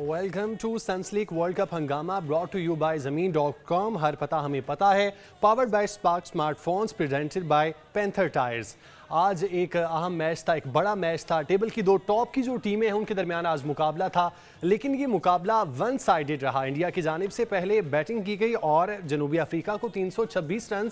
Welcome to सनस्लीक world cup हंगामा brought to you bye ज़मीन.com। हर पता हमें पता है। Powered by spark smartphones, presented by panther tyres. आज एक अहम मैच था, एक बड़ा मैच था। टेबल की दो टॉप की जो टीमें हैं उनके दरमियान आज मुकाबला था, लेकिन ये मुकाबला वन साइडेड रहा। इंडिया की जानिब से पहले बैटिंग की गई और जनूबी अफ्रीका को 326 रन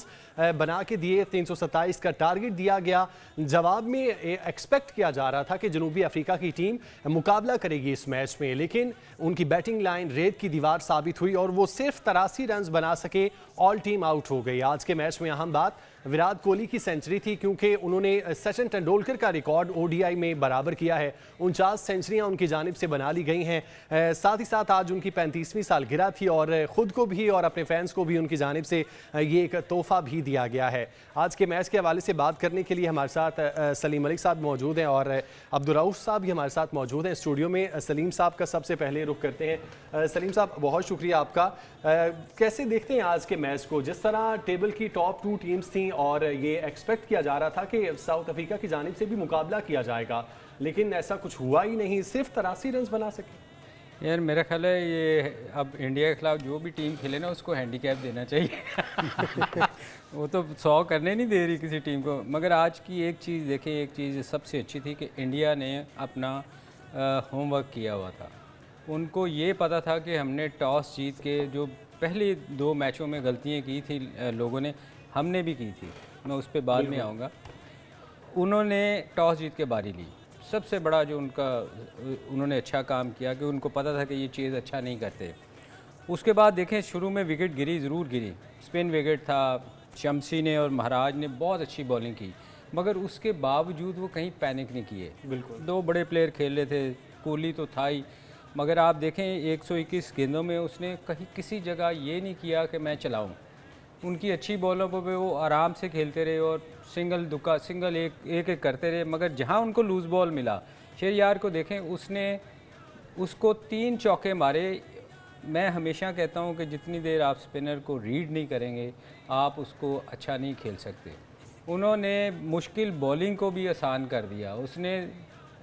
बना के दिए, 327 का टारगेट दिया गया। जवाब में एक्सपेक्ट किया जा रहा था कि जनूबी अफ्रीका की टीम मुकाबला करेगी इस मैच में, लेकिन उनकी बैटिंग लाइन रेत की दीवार साबित हुई और वो सिर्फ 83 रन बना सके। ऑल टीम आउट हो गई। आज के मैच में अहम बात विराट कोहली की सेंचुरी थी, क्योंकि उन्होंने सचिन तेंदुलकर का रिकॉर्ड ओडीआई में बराबर किया है। 49 सेंचुरियां उनकी जानिब से बना ली गई हैं। साथ ही साथ आज उनकी 35वीं सालगिरह थी और खुद को भी और अपने फैंस को भी उनकी जानिब से ये एक तोहफा भी दिया गया है। आज के मैच के हवाले से बात करने के लिए हमारे साथ सलीम मलिक साहब मौजूद हैं और अब्दुर्रऊफ साहब भी हमारे साथ मौजूद हैं स्टूडियो में। सलीम साहब का सबसे पहले रुख करते हैं। सलीम साहब, बहुत शुक्रिया आपका। कैसे देखते हैं आज के मैच को? जिस तरह टेबल की टॉप 2 टीम्स थी और ये एक्सपेक्ट किया जा रहा था कि साउथ अफ्रीका की जानिब से भी मुकाबला किया जाएगा, लेकिन ऐसा कुछ हुआ ही नहीं, सिर्फ 83 रन बना सके। यार मेरा ख्याल है ये अब इंडिया के खिलाफ जो भी टीम खेले ना उसको हैंडीकैप देना चाहिए। वो तो 100 करने नहीं दे रही किसी टीम को। मगर आज की एक चीज़ देखें, एक चीज़ सबसे अच्छी थी कि इंडिया ने अपना होमवर्क किया हुआ था। उनको ये पता था कि हमने टॉस जीत के जो पहले 2 मैचों में गलतियाँ की थी लोगों ने, हमने भी की थी, मैं उस पर बाद में आऊँगा। उन्होंने टॉस जीत के बारी ली। सबसे बड़ा जो उनका उन्होंने अच्छा काम किया कि उनको पता था कि ये चीज़ अच्छा नहीं करते। उसके बाद देखें, शुरू में विकेट गिरी, ज़रूर गिरी, स्पिन विकेट था, शम्सी ने और महाराज ने बहुत अच्छी बॉलिंग की, मगर उसके बावजूद वो कहीं पैनिक नहीं किए। बिल्कुल 2 बड़े प्लेयर खेल रहे थे, कोहली तो था ही, मगर आप देखें 121 गेंदों में उसने कहीं किसी जगह ये नहीं किया कि मैं चलाऊं। उनकी अच्छी बॉलों पर वो आराम से खेलते रहे और सिंगल दुक्का सिंगल एक करते रहे। मगर जहां उनको लूज़ बॉल मिला, शेरयार को देखें, उसने उसको 3 चौके मारे। मैं हमेशा कहता हूं कि जितनी देर आप स्पिनर को रीड नहीं करेंगे आप उसको अच्छा नहीं खेल सकते। उन्होंने मुश्किल बॉलिंग को भी आसान कर दिया। उसने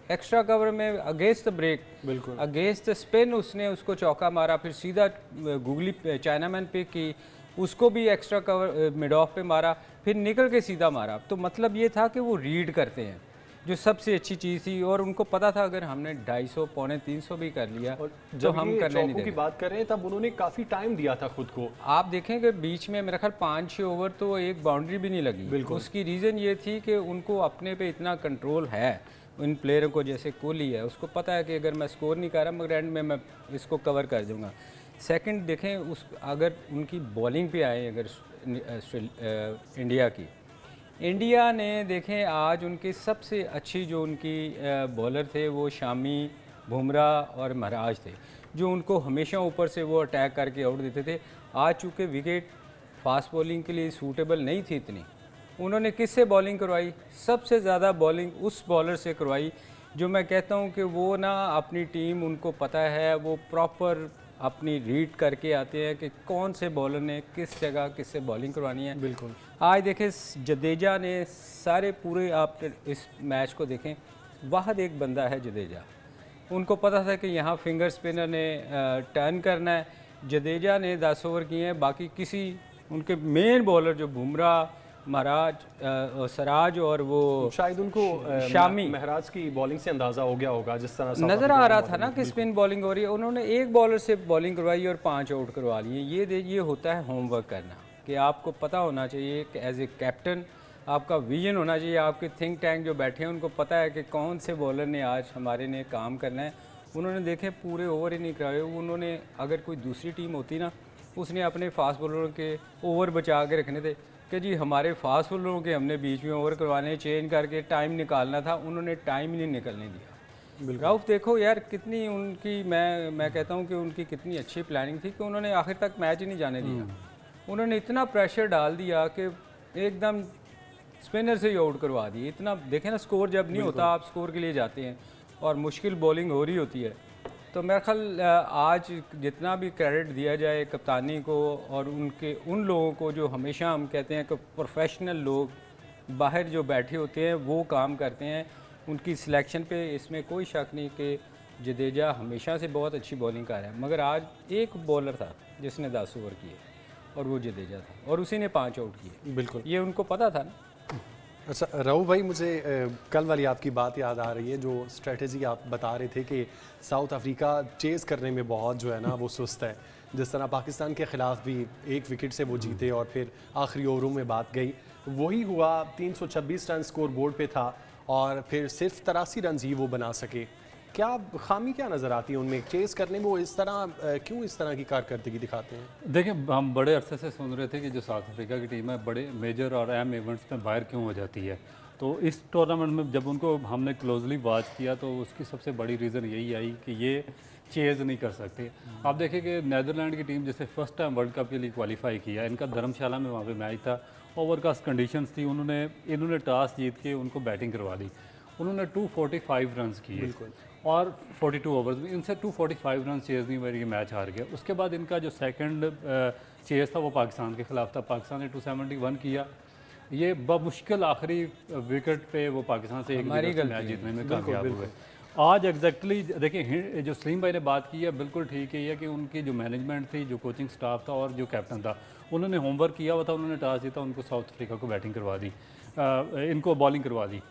एक्स्ट्रा कवर में अगेंस्ट द ब्रेक, बिल्कुल अगेंस्ट द स्पिन, उसने उसको चौका मारा, फिर सीधा गूगली चाइनामैन पे की, उसको भी एक्स्ट्रा कवर मिड ऑफ पे मारा, फिर निकल के सीधा मारा। तो मतलब ये था कि वो रीड करते हैं, जो सबसे अच्छी चीज़ थी। और उनको पता था अगर हमने 250 पौने 300 भी कर लिया तो हम करने नहीं देंगे। की बात कर रहे हैं तब उन्होंने काफ़ी टाइम दिया था खुद को। आप देखें कि बीच में मेरा ख्याल 5-6 ओवर तो एक बाउंड्री भी नहीं लगी। उसकी रीज़न ये थी कि उनको अपने पे इतना कंट्रोल है, इन प्लेयरों को, जैसे कोहली है, उसको पता है कि अगर मैं स्कोर नहीं कर रहा मगर एंड में मैं इसको कवर कर दूँगा। सेकंड देखें, उस अगर उनकी बॉलिंग पे आए, अगर इंडिया ने देखें आज उनके सबसे अच्छी जो उनकी बॉलर थे वो शामी, बुमराह और महाराज थे, जो उनको हमेशा ऊपर से वो अटैक करके आउट देते थे। आज चूँकि विकेट फास्ट बॉलिंग के लिए सूटेबल नहीं थी इतनी, उन्होंने किससे बॉलिंग करवाई? सबसे ज़्यादा बॉलिंग उस बॉलर से करवाई जो मैं कहता हूँ कि वो ना अपनी टीम, उनको पता है, वो प्रॉपर अपनी रीड करके आते हैं कि कौन से बॉलर ने किस जगह किससे बॉलिंग करवानी है। बिल्कुल आज देखें जडेजा ने सारे पूरे, आप इस मैच को देखें, वाहद एक बंदा है जडेजा। उनको पता था कि यहाँ फिंगर स्पिनर ने टर्न करना है। जडेजा ने 10 ओवर किए हैं, बाकी किसी उनके मेन बॉलर जो बुमराह, महाराज, सराज और वो शायद उनको शामी, महराज की बॉलिंग से अंदाज़ा हो गया होगा, जिस तरह नज़र आ रहा था ना कि स्पिन बॉलिंग हो रही है। उन्होंने एक बॉलर से बॉलिंग करवाई और 5 आउट करवा लिए। ये होता है होमवर्क करना, कि आपको पता होना चाहिए कि एज ए कैप्टन आपका विजन होना चाहिए। आपके थिंक टैंक जो बैठे हैं उनको पता है कि कौन से बॉलर ने आज हमारे ने काम करना है। उन्होंने देखे पूरे ओवर ही नहीं कराए। उन्होंने, अगर कोई दूसरी टीम होती ना, उसने अपने फास्ट बॉलरों के ओवर बचा के रखने थे कि जी हमारे फास्ट बॉलरों के हमने बीच में ओवर करवाने, चेंज करके टाइम निकालना था। उन्होंने टाइम ही नहीं निकलने दिया। राउफ देखो यार कितनी उनकी, मैं कहता हूँ कि उनकी कितनी अच्छी प्लानिंग थी कि उन्होंने आखिर तक मैच ही नहीं जाने दिया। उन्होंने इतना प्रेशर डाल दिया कि एकदम स्पिनर से ही आउट करवा दिए। इतना देखें ना, स्कोर जब नहीं होता आप स्कोर के लिए जाते हैं और मुश्किल बॉलिंग हो रही होती है। तो मेरा ख्याल आज जितना भी क्रेडिट दिया जाए कप्तानी को और उन लोगों को जो हमेशा हम कहते हैं कि प्रोफेशनल लोग बाहर जो बैठे होते हैं वो काम करते हैं, उनकी सिलेक्शन पे इसमें कोई शक नहीं कि जडेजा हमेशा से बहुत अच्छी बॉलिंग कर रहा है, मगर आज एक बॉलर था जिसने 10 ओवर किए और वो जडेजा था, और उसी ने 5 आउट किए। बिल्कुल। ये उनको पता था ना। अच्छा राहुल भाई, मुझे कल वाली आपकी बात याद आ रही है, जो स्ट्रेटजी आप बता रहे थे कि साउथ अफ्रीका चेज़ करने में बहुत जो है ना वो सुस्त है। जिस तरह पाकिस्तान के ख़िलाफ़ भी 1 विकेट से वो जीते और फिर आखिरी ओवरों में बात गई, वही हुआ। 326 रन स्कोर बोर्ड पे था और फिर सिर्फ 83 रन ही वो बना सके। क्या खामी क्या नज़र आती है उनमें चेज़ करने में? वो इस तरह क्यों इस तरह की कारकर्दगी दिखाते हैं? देखिए, हम बड़े अरसे से सुन रहे थे कि जो साउथ अफ्रीका की टीम है बड़े मेजर और अहम इवेंट्स में बाहर क्यों हो जाती है। तो इस टूर्नामेंट में जब उनको हमने क्लोजली वॉच किया तो उसकी सबसे बड़ी रीज़न यही आई कि ये चेज़ नहीं कर सकते। आप देखिए कि नीदरलैंड की टीम जैसे फर्स्ट टाइम वर्ल्ड कप के लिए क्वालिफाई किया, इनका धर्मशाला में वहाँ पे मैच था, ओवरकास्ट कंडीशंस थी, इन्होंने टॉस जीत के उनको बैटिंग करवा दी। उन्होंने 245 रन किए और 42 ओवर्स में इनसे 245 रन चेज़ नहीं हुए, ये मैच हार गया। उसके बाद इनका जो सेकंड चेज़ था वो पाकिस्तान के ख़िलाफ़ था, पाकिस्तान ने 271 किया। ये बमुश्किल आखिरी विकेट पे वो पाकिस्तान से एक मैच जीतने में कामयाब हुए। आज एग्जैक्टली देखिए, जो सलीम भाई ने बात की है बिल्कुल ठीक है, कि उनकी जो मैनेजमेंट थी, जो कोचिंग स्टाफ था और जो कैप्टन था, उन्होंने होमवर्क किया हुआ था। उन्होंने टॉस जीता, उनको साउथ अफ्रीका को बैटिंग करवा दी, इनको बॉलिंग करवा दी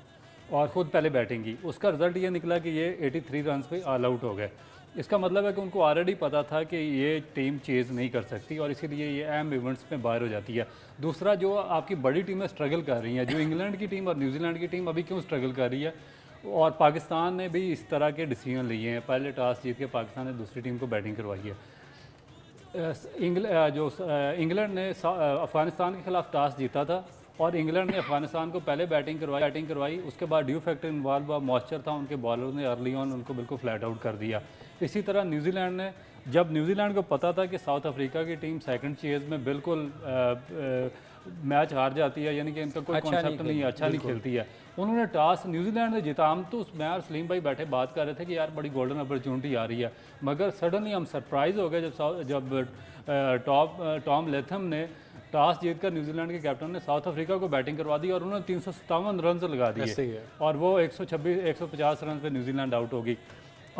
और ख़ुद पहले बैटिंग की। उसका रिज़ल्ट ये निकला कि ये 83 रन पे ऑल आउट हो गए। इसका मतलब है कि उनको ऑलरेडी पता था कि ये टीम चेज़ नहीं कर सकती और इसीलिए ये अहम इवेंट्स में बाहर हो जाती है। दूसरा, जो आपकी बड़ी टीमें स्ट्रगल कर रही हैं, जो इंग्लैंड की टीम और न्यूजीलैंड की टीम अभी क्यों स्ट्रगल कर रही है, और पाकिस्तान ने भी इस तरह के डिसीजन लिए हैं। पहले टॉस जीत के पाकिस्तान ने दूसरी टीम को बैटिंग करवाई है। इंग्लैंड ने अफ़गानिस्तान के ख़िलाफ़ टॉस जीता था और इंग्लैंड ने अफगानिस्तान को पहले बैटिंग करवाई। उसके बाद ड्यू फैक्टर इन्वॉल्व हुआ, मॉइस्चर था, उनके बॉलर ने अर्ली ऑन उनको बिल्कुल फ्लैट आउट कर दिया। इसी तरह न्यूजीलैंड ने, जब न्यूजीलैंड को पता था कि साउथ अफ्रीका की टीम सेकंड चेज़ में बिल्कुल मैच हार जाती है, यानी कि इनका कोई कॉन्सेप्ट नहीं अच्छा नहीं खेलती है, उन्होंने टॉस न्यूजीलैंड ने जीता। हम तो मैं और सलीम भाई बैठे बात कर रहे थे कि यार बड़ी गोल्डन अपॉर्चुनिटी आ रही है, मगर सडनली हम सरप्राइज़ हो गए जब टॉम लेथम ने टॉस जीतकर न्यूजीलैंड के कैप्टन ने साउथ अफ्रीका को बैटिंग करवा दी और उन्होंने 357 रन लगा दिए और वो 150 रन पे न्यूजीलैंड आउट होगी।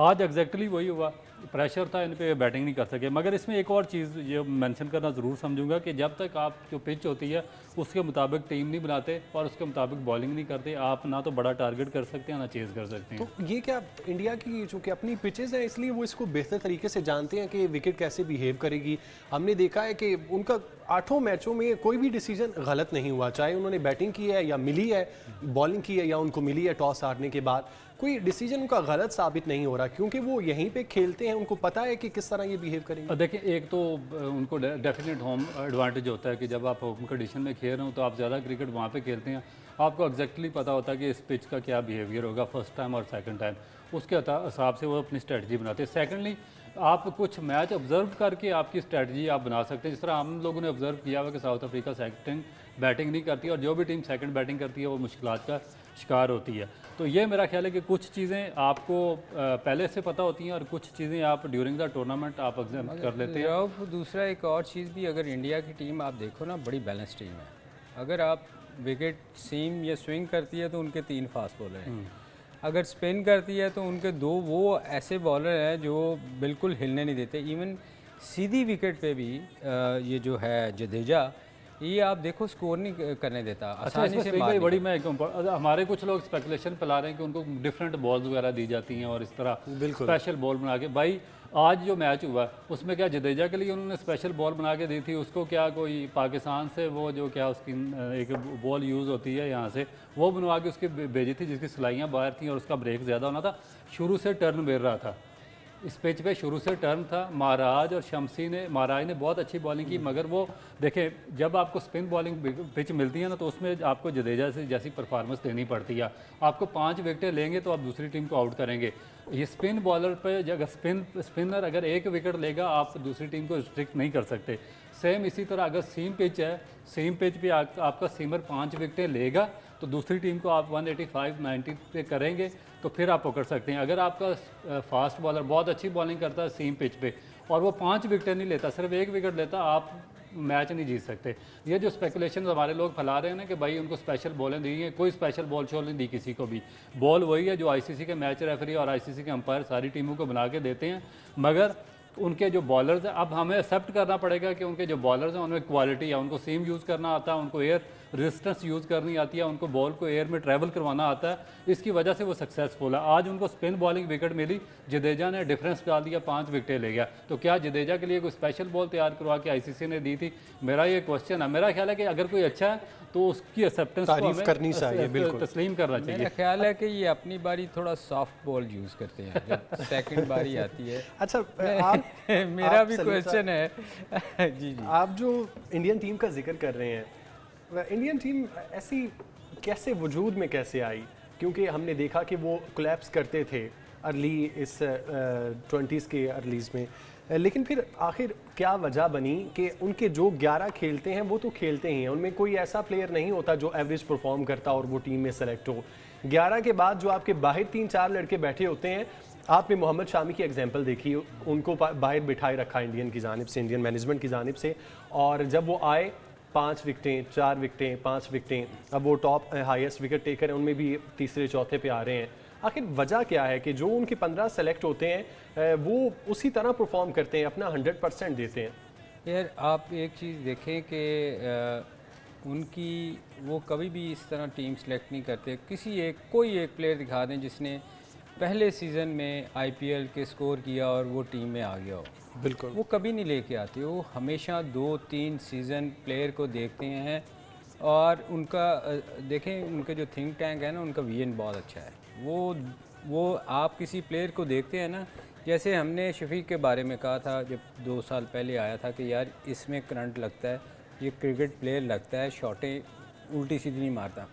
आज एग्जैक्टली वही हुआ, प्रेशर था इन पे, बैटिंग नहीं कर सके। मगर इसमें एक और चीज़ ये मेंशन करना ज़रूर समझूंगा कि जब तक आप जो पिच होती है उसके मुताबिक टीम नहीं बनाते और उसके मुताबिक बॉलिंग नहीं करते, आप ना तो बड़ा टारगेट कर सकते हैं ना चेज़ कर सकते हैं। तो ये क्या इंडिया की जो कि अपनी पिचेज़ हैं इसलिए वो इसको बेहतर तरीके से जानते हैं कि विकेट कैसे बिहेव करेगी। हमने देखा है कि उनका 8 मैचों में कोई भी डिसीजन गलत नहीं हुआ, चाहे उन्होंने बैटिंग की है या मिली है, बॉलिंग की है या उनको मिली है टॉस हारने के बाद, कोई डिसीजन उनका गलत साबित नहीं हो रहा क्योंकि वो यहीं पे खेलते हैं, उनको पता है कि किस तरह ये बिहेव करेंगे। देखिए, एक तो उनको डेफिनेट होम एडवांटेज होता है कि जब आप होम कंडीशन में खेल रहे हो तो आप ज़्यादा क्रिकेट वहाँ पे खेलते हैं, आपको एग्जैक्टली पता होता है कि इस पिच का क्या बिहेवियर होगा फर्स्ट टाइम और सेकंड टाइम, उसके हिसाब से वो अपनी स्ट्रेटजी बनाते हैं। सेकेंडली, आप कुछ मैच ऑब्जर्व करके आपकी स्ट्रेटजी आप बना सकते हैं। जिस तरह हम लोगों ने ऑब्जर्व किया हुआ कि साउथ अफ्रीका सेकंड बैटिंग नहीं करती और जो भी टीम सेकंड बैटिंग करती है वो मुश्किलात का शिकार होती है। तो ये मेरा ख्याल है कि कुछ चीज़ें आपको पहले से पता होती हैं और कुछ चीज़ें आप ड्यूरिंग द टूर्नामेंट आप ऑब्जर्व कर लेते हैं। अब दूसरा एक और चीज़ भी, अगर इंडिया की टीम आप देखो ना, बड़ी बैलेंस टीम है। अगर आप विकेट सीम या स्विंग करती है तो उनके 3 फास्ट बॉलर हैं, अगर स्पिन करती है तो उनके 2 वो ऐसे बॉलर हैं जो बिल्कुल हिलने नहीं देते। इवन सीधी विकेट पे भी ये जो है जडेजा, ये आप देखो स्कोर नहीं करने देता, आसानी से मार बड़ी मैं हमारे कुछ लोग स्पेकुलेशन फैला रहे हैं कि उनको डिफरेंट बॉल्स वगैरह दी जाती हैं और इस तरह स्पेशल बॉल बना के। भाई आज जो मैच हुआ उसमें क्या जडेजा के लिए उन्होंने स्पेशल बॉल बना के दी थी, उसको क्या कोई पाकिस्तान से वो जो क्या उसकी एक बॉल यूज़ होती है यहाँ से वो बनवा के उसकी भेजी थी जिसकी सिलाइयाँ बाहर थी और उसका ब्रेक ज़्यादा होना था। शुरू से टर्न मेर रहा था इस पिच पे, शुरू से टर्न था। महाराज ने बहुत अच्छी बॉलिंग की, मगर वो देखें जब आपको स्पिन बॉलिंग पिच मिलती है ना तो उसमें आपको जडेजा से जैसी परफॉर्मेंस देनी पड़ती है। आपको 5 विकेटें लेंगे तो आप दूसरी टीम को आउट करेंगे। ये स्पिन बॉलर पे अगर स्पिनर अगर 1 विकेट लेगा आप दूसरी टीम को रिस्ट्रिक्ट नहीं कर सकते। सेम इसी तरह अगर सेम पिच है, सेम पिच पे आपका सीमर 5 विकेटें लेगा तो दूसरी टीम को आप 185-90 पे करेंगे तो फिर आप पकड़ सकते हैं। अगर आपका फास्ट बॉलर बहुत अच्छी बॉलिंग करता है सेम पिच पे और वो 5 विकेटें नहीं लेता, सिर्फ 1 विकेट लेता, आप मैच नहीं जीत सकते। ये जो स्पेकुलेशन हमारे लोग फैला रहे हैं ना कि भाई उनको स्पेशल बॉलें दी हैं, कोई स्पेशल बॉल शॉल नहीं दी किसी को भी। बॉल वही है जो आईसीसी के मैच रेफरी और आईसीसी के अंपायर सारी टीमों को बना के देते हैं, मगर उनके जो बॉलर्स हैं, अब हमें एक्सेप्ट करना पड़ेगा कि उनके जो बॉलर्स हैं उनमें क्वालिटी है, उनको सीम यूज़ करना आता है, उनको एयर रेजिस्टेंस यूज़ करनी आती है, उनको बॉल को एयर में ट्रैवल करवाना आता है, इसकी वजह से वो सक्सेसफुल है। आज उनको स्पिन बॉलिंग विकेट मिली, जडेजा ने डिफरेंस डाल दिया, 5 विकेटें ले गया। तो क्या जडेजा के लिए कोई स्पेशल बॉल तैयार करवा के आईसीसी ने दी थी? मेरा ये क्वेश्चन है। मेरा ख्याल है कि अगर कोई अच्छा है तो उसकी एक्सेप्टेंस तारीफ करनी चाहिए, बिल्कुल तस्लीम करना चाहिए। मेरा ख्याल है कि ये अपनी बारी थोड़ा सॉफ्ट बॉल यूज़ करते हैं जब सेकंड बारी आती है। अच्छा आप मेरा आप भी सलीम क्वेश्चन है जी जी। आप जो इंडियन टीम का जिक्र कर रहे हैं, वह इंडियन टीम ऐसी कैसे वजूद में कैसे आई? क्योंकि हमने देखा कि वो कोलैप्स करते थे अर्ली इस 20s के अर्लीज़ में, लेकिन फिर आखिर क्या वजह बनी कि उनके जो 11 खेलते हैं वो तो खेलते ही हैं, उनमें कोई ऐसा प्लेयर नहीं होता जो एवरेज परफॉर्म करता और वो टीम में सेलेक्ट हो। 11 के बाद जो आपके बाहर 3-4 लड़के बैठे होते हैं, आपने मोहम्मद शामी की एग्जांपल देखी, उनको बाहर बिठाए रखा इंडियन की जानिब से, इंडियन मैनेजमेंट की जानिब से, और जब वो आए 5 विकेटें, 4 विकेटें, 5 विकेटें, अब वो टॉप हाईएस्ट विकेट टेकर हैं, उनमें भी तीसरे चौथे पे आ रहे हैं। आखिर वजह क्या है कि जो उनके 15 सेलेक्ट होते हैं वो उसी तरह परफॉर्म करते हैं, अपना 100% देते हैं? यार आप एक चीज़ देखें कि उनकी वो कभी भी इस तरह टीम सेलेक्ट नहीं करते। कोई एक प्लेयर दिखा दें जिसने पहले सीज़न में आईपीएल के स्कोर किया और वो टीम में आ गया हो, बिल्कुल वो कभी नहीं लेके आते। वो हमेशा 2-3 सीज़न प्लेयर को देखते हैं और उनका देखें, उनका जो थिंक टैंक है ना, उनका विजन बहुत अच्छा है। वो आप किसी प्लेयर को देखते हैं ना, जैसे हमने शफीक के बारे में कहा था जब 2 साल पहले आया था कि यार इसमें करंट लगता है, ये क्रिकेट प्लेयर लगता है, शॉटें उल्टी सीधी नहीं मारता।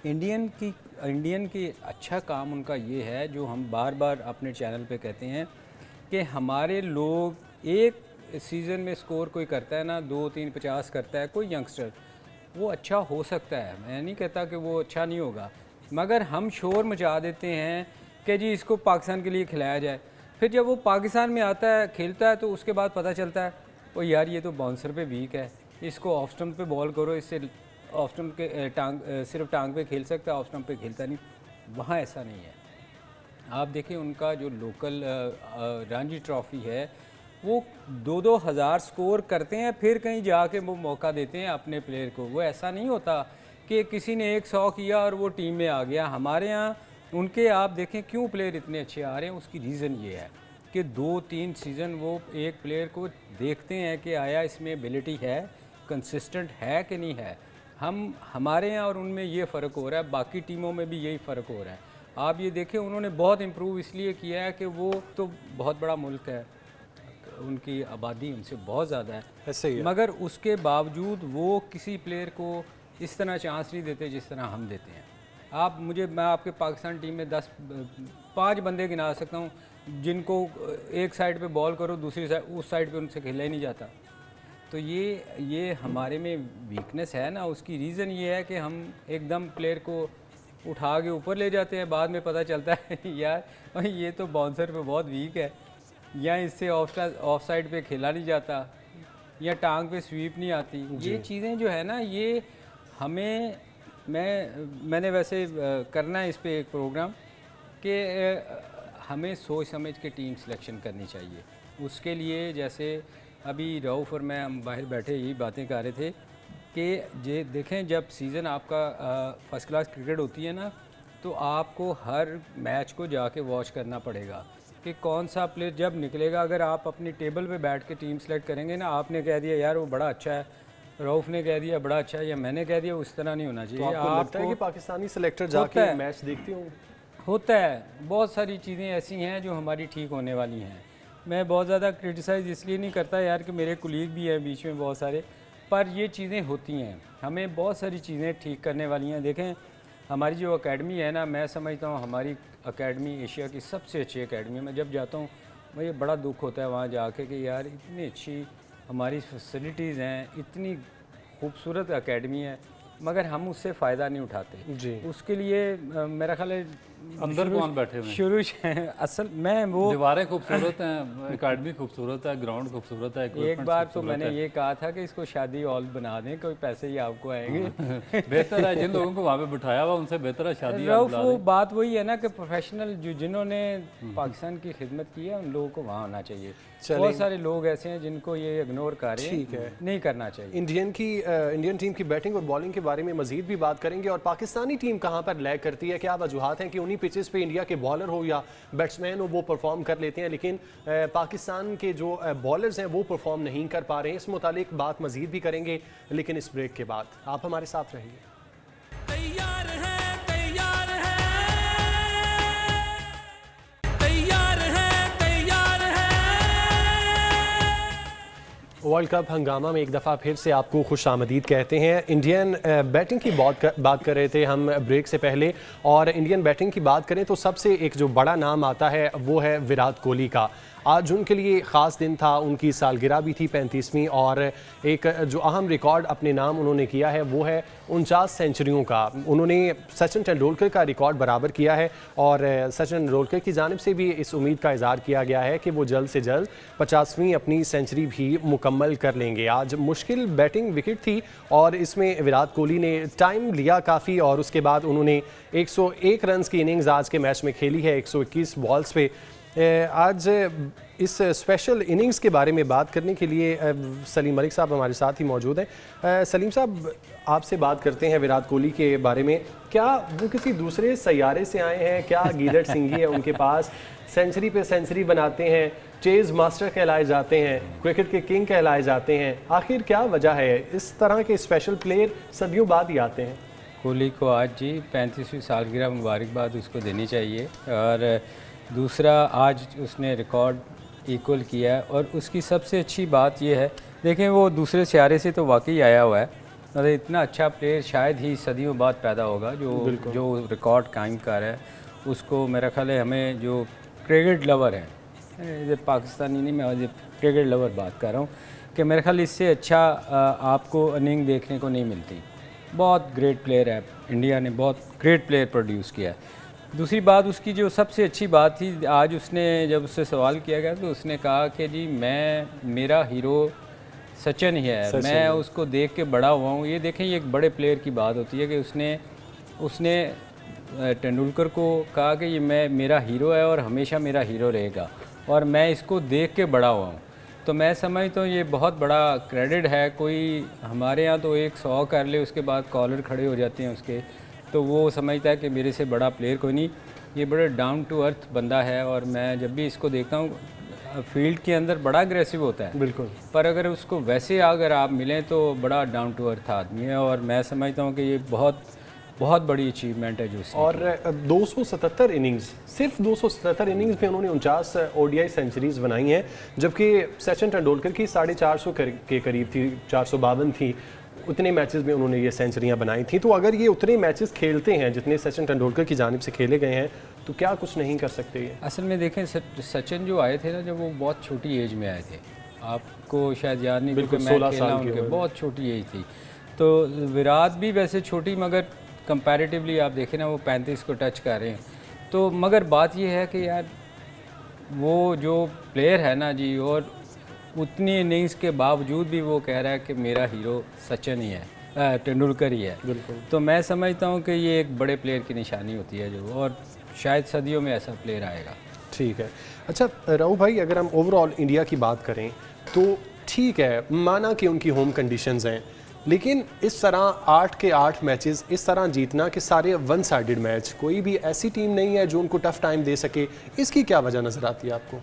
इंडियन की अच्छा काम उनका ये है, जो हम बार बार अपने चैनल पे कहते हैं कि हमारे लोग एक सीज़न में स्कोर कोई करता है ना, 2-3 50 करता है कोई यंगस्टर, वो अच्छा हो सकता है, मैं नहीं कहता कि वो अच्छा नहीं होगा, मगर हम शोर मचा देते हैं कि जी इसको पाकिस्तान के लिए खिलाया जाए। फिर जब वो पाकिस्तान में आता है खेलता है तो उसके बाद पता चलता है ओ यार ये तो बाउंसर पे वीक है, इसको ऑफ स्टंप पे बॉल करो, इससे ऑफ स्टंप के सिर्फ टांग पे खेल सकता है, ऑफ स्टंप पे खेलता नहीं। वहाँ ऐसा नहीं है। आप देखिए उनका जो लोकल रणजी ट्रॉफ़ी है वो 2-2 हज़ार स्कोर करते हैं, फिर कहीं जाके वो मौका देते हैं अपने प्लेयर को। वो ऐसा नहीं होता कि किसी ने 100 किया और वो टीम में आ गया। हमारे यहाँ उनके आप देखें क्यों प्लेयर इतने अच्छे आ रहे हैं, उसकी रीज़न ये है कि 2-3 सीज़न वो एक प्लेयर को देखते हैं कि आया इसमें एबिलिटी है, कंसिस्टेंट है कि नहीं है। हमारे यहाँ और उनमें ये फ़र्क हो रहा है, बाकी टीमों में भी यही फ़र्क हो रहा है। आप ये देखें उन्होंने बहुत इम्प्रूव इसलिए किया है कि वो तो बहुत बड़ा मुल्क है, उनकी आबादी उनसे बहुत ज़्यादा है, ऐसे ही है। मगर उसके बावजूद वो किसी प्लेयर को इस तरह चांस नहीं देते जिस तरह हम देते हैं। मैं आपके पाकिस्तान टीम में 5 बंदे गिना सकता हूँ जिनको एक साइड पे बॉल करो, दूसरी साइड उस साइड पे उनसे खेला ही नहीं जाता। तो ये हमारे में वीकनेस है ना, उसकी रीज़न ये है कि हम एकदम प्लेयर को उठा के ऊपर ले जाते हैं, बाद में पता चलता है यार ये तो बाउंसर पे बहुत वीक है, या इससे ऑफ साइड पे खेला नहीं जाता, या टांग पे स्वीप नहीं आती। ये चीज़ें जो है ना, ये मैंने वैसे करना है इस पे एक प्रोग्राम कि हमें सोच समझ के टीम सिलेक्शन करनी चाहिए। उसके लिए जैसे अभी रऊफ़ और मैं हम बाहर बैठे यही बातें कर रहे थे कि ये देखें जब सीज़न आपका फ़र्स्ट क्लास क्रिकेट होती है ना, तो आपको हर मैच को जाके वॉच करना पड़ेगा कि कौन सा प्लेयर जब निकलेगा। अगर आप अपनी टेबल पे बैठ के टीम सेलेक्ट करेंगे ना, आपने कह दिया यार वो बड़ा अच्छा है, रऊफ़ ने कह दिया बड़ा अच्छा है, या मैंने कह दिया, उस तरह नहीं होना चाहिए। तो आपको लगता है कि पाकिस्तानी सेलेक्टर जाके मैच देखते हों? होता है, बहुत सारी चीज़ें ऐसी हैं जो हमारी ठीक होने वाली हैं। मैं बहुत ज़्यादा क्रिटिसाइज़ इसलिए नहीं करता यार कि मेरे कुलीग भी हैं बीच में बहुत सारे, पर ये चीज़ें होती हैं, हमें बहुत सारी चीज़ें ठीक करने वाली हैं। देखें हमारी जो एकेडमी है ना, मैं समझता हूँ हमारी एकेडमी एशिया की सबसे अच्छी एकेडमी है। मैं जब जाता हूँ मुझे बड़ा दुख होता है वहाँ जाके कि यार इतनी अच्छी हमारी फैसिलिटीज़ हैं, इतनी खूबसूरत एकेडमी है, मगर हम उससे फ़ायदा नहीं उठाते। जी। उसके लिए मेरा ख्याल है अंदर कौन बैठे हुए हैं? शुरू से असल मैं वो दीवारें खूबसूरत हैं, एकेडमी खूबसूरत है, ग्राउंड खूबसूरत है, एक equipments बार तो खूबसूरत मैंने है। ये कहा था कि इसको शादी हॉल बना दें, कोई पैसे ही आपको आएंगे। बेहतर है जिन लोगों को वहाँ पे बिठाया हुआ उनसे बेहतर है शादी हॉल रऊफ बुला वो दें। बात वही है ना कि प्रोफेशनल जिन्होंने पाकिस्तान की खिदमत की है उन लोगों को वहाँ आना चाहिए। बहुत सारे लोग ऐसे हैं जिनको ये इग्नोर कर रहे ठीक है। हैं, नहीं करना चाहिए। इंडियन टीम की बैटिंग और बॉलिंग के बारे में मजीद भी बात करेंगे और पाकिस्तानी टीम कहां पर लैग करती है, क्या वजूहत हैं कि उन्हीं पिचेस पे इंडिया के बॉलर हो या बैट्समैन हो वो परफॉर्म कर लेते हैं लेकिन पाकिस्तान के जो बॉलर्स हैं वो परफॉर्म नहीं कर पा रहे हैं। इस मुतालिक बात मजीद भी करेंगे लेकिन इस ब्रेक के बाद। आप हमारे साथ रहिए। तैयार है तैयार है तैयार है तैयार है। वर्ल्ड कप हंगामा में एक दफ़ा फिर से आपको खुश आमदीद कहते हैं। इंडियन बैटिंग की बात कर रहे थे हम ब्रेक से पहले और इंडियन बैटिंग की बात करें तो सबसे एक जो बड़ा नाम आता है वो है विराट कोहली का। आज उनके लिए ख़ास दिन था, उनकी सालगिरह भी थी 35वीं और एक जो अहम रिकॉर्ड अपने नाम उन्होंने किया है वो है 49 सेंचुरियों का। उन्होंने सचिन तेंदुलकर का रिकॉर्ड बराबर किया है और सचिन तेंदुलकर की जानिब से भी इस उम्मीद का इज़हार किया गया है कि वो जल्द से जल्द 50वीं अपनी सेंचुरी भी मुकम्मल कर लेंगे। आज मुश्किल बैटिंग विकेट थी और इसमें विराट कोहली ने टाइम लिया काफ़ी और उसके बाद उन्होंने 101 रन की इनिंग्स आज के मैच में खेली है 121 बॉल्स पे। आज इस स्पेशल इनिंग्स के बारे में बात करने के लिए सलीम मलिक साहब हमारे साथ ही मौजूद हैं। सलीम साहब, आपसे बात करते हैं विराट कोहली के बारे में। क्या वो किसी दूसरे सैयारे से आए हैं? क्या गीदड़ सिंगी है उनके पास? सेंचुरी पे सेंचुरी बनाते हैं, चेज मास्टर कहलाए जाते हैं, क्रिकेट के किंग कहलाए जाते हैं। आखिर क्या वजह है? इस तरह के स्पेशल प्लेयर सदियों बाद ही आते हैं। कोहली को आज जी 35वीं सालगिरह मुबारकबाद उसको देनी चाहिए और दूसरा आज उसने रिकॉर्ड इक्वल किया है और उसकी सबसे अच्छी बात यह है, देखें वो दूसरे सियारे से तो वाकई आया हुआ है और इतना अच्छा प्लेयर शायद ही सदियों बाद पैदा होगा जो रिकॉर्ड कायम कर रहा है। उसको मेरा ख्याल है हमें जो क्रिकेट लवर है, पाकिस्तानी नहीं, मैं क्रिकेट लवर बात कर रहा हूँ, कि मेरे ख्याल इससे अच्छा आपको इनिंग देखने को नहीं मिलती। बहुत ग्रेट प्लेयर है, इंडिया ने बहुत ग्रेट प्लेयर प्रोड्यूस किया है। दूसरी बात उसकी जो सबसे अच्छी बात थी, आज उसने जब उससे सवाल किया गया तो उसने कहा कि जी मेरा हीरो सचिन ही है, मैं उसको देख के बड़ा हुआ हूँ। ये देखें, ये एक बड़े प्लेयर की बात होती है कि उसने तेंदुलकर को कहा कि ये मेरा हीरो है और हमेशा मेरा हीरो रहेगा और मैं इसको देख के बड़ा हुआ हूँ। तो मैं समझता हूँ ये बहुत बड़ा क्रेडिट है। कोई हमारे यहाँ तो 100 कर ले उसके बाद कॉलर खड़े हो जाते हैं उसके, तो वो समझता है कि मेरे से बड़ा प्लेयर कोई नहीं। ये बड़ा डाउन टू अर्थ बंदा है और मैं जब भी इसको देखता हूँ फील्ड के अंदर बड़ा अग्रेसिव होता है बिल्कुल, पर अगर उसको वैसे अगर आप मिलें तो बड़ा डाउन टू अर्थ आदमी है और मैं समझता हूँ कि ये बहुत बड़ी अचीवमेंट है जो उसने और 277 इनिंग्स, सिर्फ 277 इनिंग्स में उन्होंने 49 ओडीआई सेंचुरीज बनाई हैं, जबकि सचिन तेंदुलकर की 450 के करीब थी, 452 थी। उतने मैचेस में उन्होंने ये सेंचुरियां बनाई थी। तो अगर ये उतने मैचेस खेलते हैं जितने सचिन तेंदुलकर की जानिब से खेले गए हैं तो क्या कुछ नहीं कर सकते ये? असल में देखें, सचिन जो आए थे ना, जब वो बहुत छोटी एज में आए थे, आपको शायद याद नहीं, बिल्कुल, क्योंकि मैं 16 खेला साल की उनके, उम्र। बहुत छोटी एज थी। तो विराट भी वैसे छोटी, मगर कंपैरेटिवली आप देखें ना वो 35 को टच कर रहे हैं। तो मगर बात ये है कि यार वो जो प्लेयर है ना जी, और उतनी इनिंग्स के बावजूद भी वो कह रहा है कि मेरा हीरो सचिन ही है, तेंदुलकर ही है। बिल्कुल, तो मैं समझता हूँ कि ये एक बड़े प्लेयर की निशानी होती है जो, और शायद सदियों में ऐसा प्लेयर आएगा। ठीक है। अच्छा राहु भाई, अगर हम ओवरऑल इंडिया की बात करें तो ठीक है, माना कि उनकी होम कंडीशंस हैं, लेकिन इस तरह 8 के 8 मैचेस इस तरह जीतना कि सारे वन साइडेड मैच, कोई भी ऐसी टीम नहीं है जो उनको टफ टाइम दे सके, इसकी क्या वजह नज़र आती है आपको?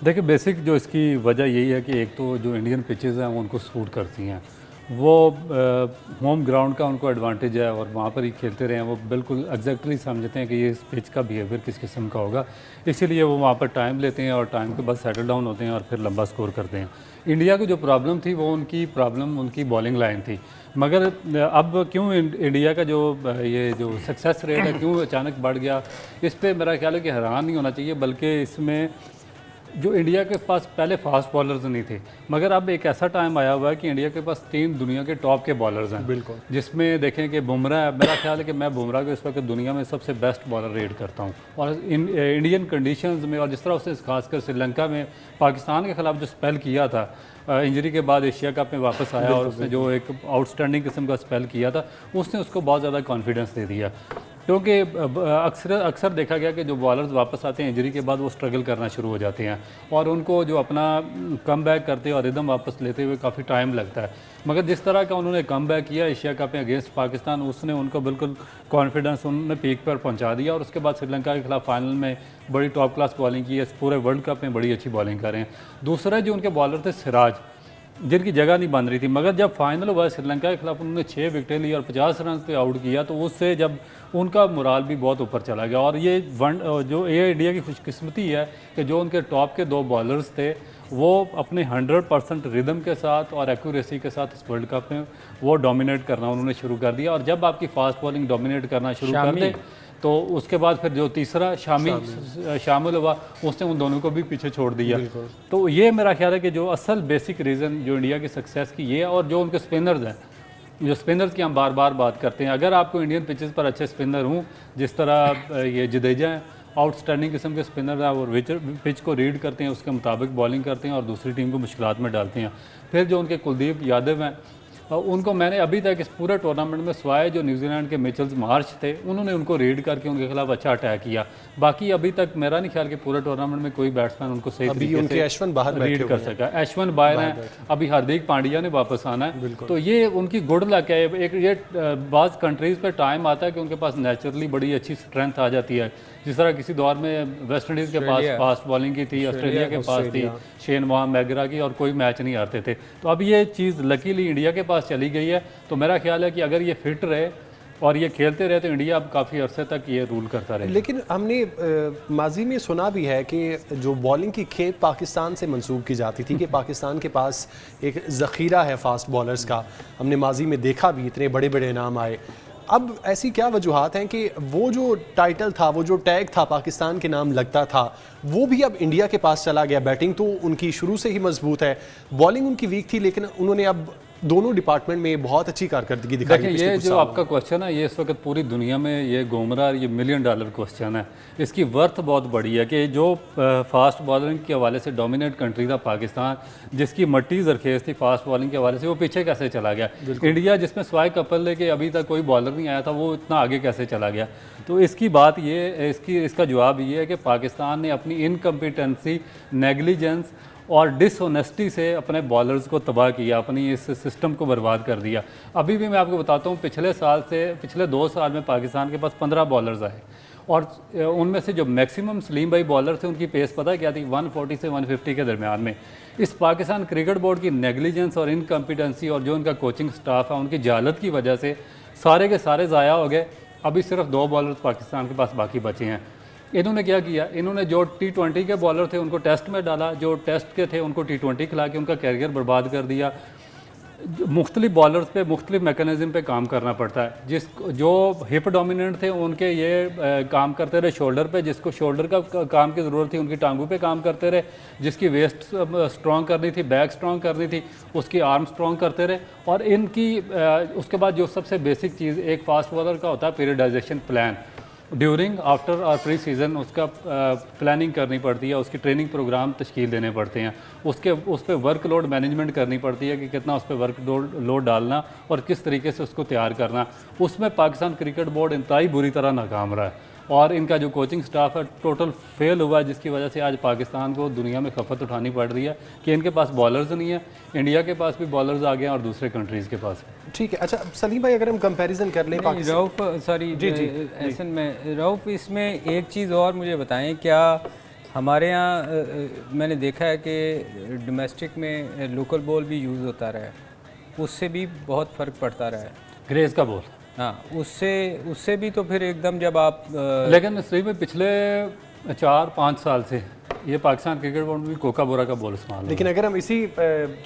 देखिए, बेसिक जो इसकी वजह यही है कि एक तो जो इंडियन पिचेस हैं वो उनको सूट करती हैं, वो होम ग्राउंड का उनको एडवांटेज है और वहाँ पर ही खेलते रहे हैं। वो बिल्कुल एग्जैक्टली समझते हैं कि ये इस पिच का बिहेवियर किस किस्म का होगा, इसीलिए वो वहाँ पर टाइम लेते हैं और टाइम के बाद सेटल डाउन होते हैं और फिर लंबा स्कोर करते हैं। इंडिया की जो प्रॉब्लम थी वो उनकी बॉलिंग लाइन थी, मगर अब क्यों इंडिया का जो ये जो सक्सेस रेट है क्यों अचानक बढ़ गया, इस पर मेरा ख्याल है कि हैरान नहीं होना चाहिए, बल्कि इसमें जो इंडिया के पास पहले फास्ट बॉलर्स नहीं थे, मगर अब एक ऐसा टाइम आया हुआ है कि इंडिया के पास 3 दुनिया के टॉप के बॉलर्स हैं। बिल्कुल। जिसमें देखें कि बुमराह है, मेरा ख्याल है कि मैं बुमराह को इस वक्त दुनिया में सबसे बेस्ट बॉलर रेट करता हूँ। और इंडियन कंडीशंस में, और जिस तरह उसने खासकर श्रीलंका में पाकिस्तान के खिलाफ जो स्पेल किया था, इंजरी के बाद एशिया कप में वापस आया और उसने जो एक आउटस्टैंडिंग किस्म का स्पेल किया था, उसने उसको बहुत ज़्यादा कॉन्फिडेंस दे दिया। क्योंकि अक्सर देखा गया कि जो बॉलर्स वापस आते हैं इंजरी के बाद, वो स्ट्रगल करना शुरू हो जाते हैं और उनको जो अपना कम बैक करते और रिदम वापस लेते हुए काफ़ी टाइम लगता है। मगर जिस तरह का उन्होंने कम बैक किया एशिया कप में अगेंस्ट पाकिस्तान, उसने उनको बिल्कुल कॉन्फिडेंस उन्होंने पीक पर पहुंचा दिया और उसके बाद श्रीलंका के खिलाफ फाइनल में बड़ी टॉप क्लास बॉलिंग की है। इस पूरे वर्ल्ड कप में बड़ी अच्छी बॉलिंग कर रहे हैं। दूसरा जो उनके बॉलर थे सिराज, जिनकी जगह नहीं बन रही थी, मगर जब फाइनल हुआ श्रीलंका के खिलाफ उन्होंने 6 विकेटें ली और 50 रन पे आउट किया, तो उससे जब उनका मोराल भी बहुत ऊपर चला गया। और ये इंडिया की खुशकिस्मती है कि जो उनके टॉप के 2 बॉलर्स थे, वो अपने 100% रिदम के साथ और एक्यूरेसी के साथ इस वर्ल्ड कप में वो डोमिनेट करना उन्होंने शुरू कर दिया। और जब आपकी फास्ट बॉलिंग डोमिनेट करना शुरू कर दे, तो उसके बाद फिर जो तीसरा शामिल हुआ, उसने उन दोनों को भी पीछे छोड़ दिया। तो ये मेरा ख्याल है कि जो असल बेसिक रीज़न जो इंडिया की सक्सेस की ये है। और जो उनके स्पिनर्स हैं, जो स्पिनर्स की हम बार बार बात करते हैं, अगर आपको इंडियन पिचेस पर अच्छे स्पिनर हों, जिस तरह ये जडेजा हैं, आउटस्टैंडिंग किस्म के स्पिनर हैं, और पिच को रीड करते हैं, उसके मुताबिक बॉलिंग करते हैं और दूसरी टीम को मुश्किलात में डालते हैं। फिर जो उनके कुलदीप यादव हैं, उनको मैंने अभी तक इस पूरे टूर्नामेंट में सिवाय जो न्यूजीलैंड के मिचेल्स मार्च थे, उन्होंने उनको रीड करके उनके खिलाफ अच्छा अटैक किया। बाकी अभी तक मेरा नहीं ख्याल कि पूरे टूर्नामेंट में कोई बैट्समैन उनको सही तरीके से अश्विन बाहर रीड कर सका। अश्विन बाहर हैं, अभी हार्दिक पांड्या ने वापस आना है, तो ये उनकी गुड लक है। एक ये बाज़ कंट्रीज़ पे टाइम आता है कि उनके पास नेचुरली बड़ी अच्छी स्ट्रेंथ आ जाती है। जिस तरह किसी दौर में वेस्ट इंडीज़ के पास फास्ट बॉलिंग की थी, ऑस्ट्रेलिया के पास थी शेन वॉर्न, मैगरा की, और कोई मैच नहीं हारते थे। तो अब ये चीज़ लकीली इंडिया के पास चली गई है। तो मेरा ख्याल है कि अगर ये फिट रहे और ये खेलते रहे, तो इंडिया अब काफ़ी अरसे तक ये रूल करता रहे। लेकिन हमने माजी में सुना भी है कि जो बॉलिंग की खेप पाकिस्तान से मंसूब की जाती थी कि पाकिस्तान के पास एक ज़ख़ीरा है फास्ट बॉलर्स का। हमने माजी में देखा भी, इतने बड़े बड़े नाम आए। अब ऐसी क्या वजूहात हैं कि वो जो टाइटल था, वो जो टैग था पाकिस्तान के नाम लगता था, वो भी अब इंडिया के पास चला गया? बैटिंग तो उनकी शुरू से ही मजबूत है, बॉलिंग उनकी वीक थी, लेकिन उन्होंने अब दोनों डिपार्टमेंट में बहुत अच्छी कारकर्दगी दिखाई। देखिए, ये जो आपका क्वेश्चन है, ये इस वक्त पूरी दुनिया में ये घूम रहा है, ये $1 मिलियन क्वेश्चन है। इसकी वर्थ बहुत बड़ी है कि जो फास्ट बॉलिंग के हवाले से डोमिनेट कंट्री था पाकिस्तान, जिसकी मट्टी जरखेज थी फास्ट बॉलिंग के हवाले से, वो पीछे कैसे चला गया? इंडिया जिसमें स्वाय कपल लेके अभी तक कोई बॉलर नहीं आया था, वो इतना आगे कैसे चला गया? तो इसकी बात ये, इसका जवाब ये है कि पाकिस्तान ने अपनी इनकम्पिटेंसी, नेग्लिजेंस और डिसऑनेस्टी से अपने बॉलर्स को तबाह किया, अपनी इस सिस्टम को बर्बाद कर दिया। अभी भी मैं आपको बताता हूँ, पिछले 2 साल में पाकिस्तान के पास 15 बॉलर्स आए और उनमें से जो मैक्सिमम सलीम भाई बॉलर थे, उनकी पेस पता क्या थी? 140 से 150 के दरमियान में। इस पाकिस्तान क्रिकेट बोर्ड की नेग्लिजेंस और इनकम्पिटेंसी और जो उनका कोचिंग स्टाफ है, उनकी जहालत की वजह से सारे के सारे ज़ाया हो गए। अभी सिर्फ 2 बॉलर्स पाकिस्तान के पास बाकी बचे हैं। इन्होंने क्या किया? इन्होंने जो T20 के बॉलर थे उनको टेस्ट में डाला, जो टेस्ट के थे उनको T20 खिला के उनका कैरियर बर्बाद कर दिया। मुख्तलिफ बॉलर्स पे मुख्तलिफ मैकेनिज़्म पे काम करना पड़ता है। जो हिप डोमिनेंट थे उनके ये काम करते रहे शोल्डर पे, जिसको शोल्डर का काम की ज़रूरत थी उनकी टांगों पे काम करते रहे, जिसकी वेस्ट स्ट्रॉन्ग करनी थी, बैक स्ट्रॉन्ग करनी थी, उसकी आर्म स्ट्रॉन्ग करते रहे। और इनकी उसके बाद जो सबसे बेसिक चीज़ एक फास्ट बॉलर का होता है, पीरियडाइजेशन प्लान। ड्यूरिंग, आफ्टर और प्री सीज़न उसका प्लानिंग करनी पड़ती है, उसकी ट्रेनिंग प्रोग्राम तश्कील देने पड़ते हैं, उस पर वर्कलोड मैनेजमेंट करनी पड़ती है कि कितना उस पर वर्क लोड डालना और किस तरीके से उसको तैयार करना। उसमें पाकिस्तान क्रिकेट बोर्ड इंतहाई बुरी तरह नाकाम रहा है और इनका जो कोचिंग स्टाफ है टोटल फेल हुआ है, जिसकी वजह से आज पाकिस्तान को दुनिया में खपत उठानी पड़ रही है कि इनके पास बॉलर्स नहीं है। इंडिया के पास भी बॉलर्स आ गए हैं और दूसरे कंट्रीज़ के पास। ठीक है, अच्छा सलीम भाई, अगर हम कंपैरिजन कर लें रऊफ, सॉरी एहसन में रऊफ, इसमें एक चीज़ और मुझे बताएं, क्या हमारे यहाँ मैंने देखा है कि डोमेस्टिक में लोकल बॉल भी यूज़ होता रहा है, उससे भी बहुत फ़र्क पड़ता रहा है? ग्रेस का बॉल, हाँ, उससे भी तो फिर एकदम जब आप लेकिन सही में पिछले 4-5 साल से ये पाकिस्तान क्रिकेट बोर्ड में भी कोका बोरा का बॉल इस्तेमाल। लेकिन अगर हम इसी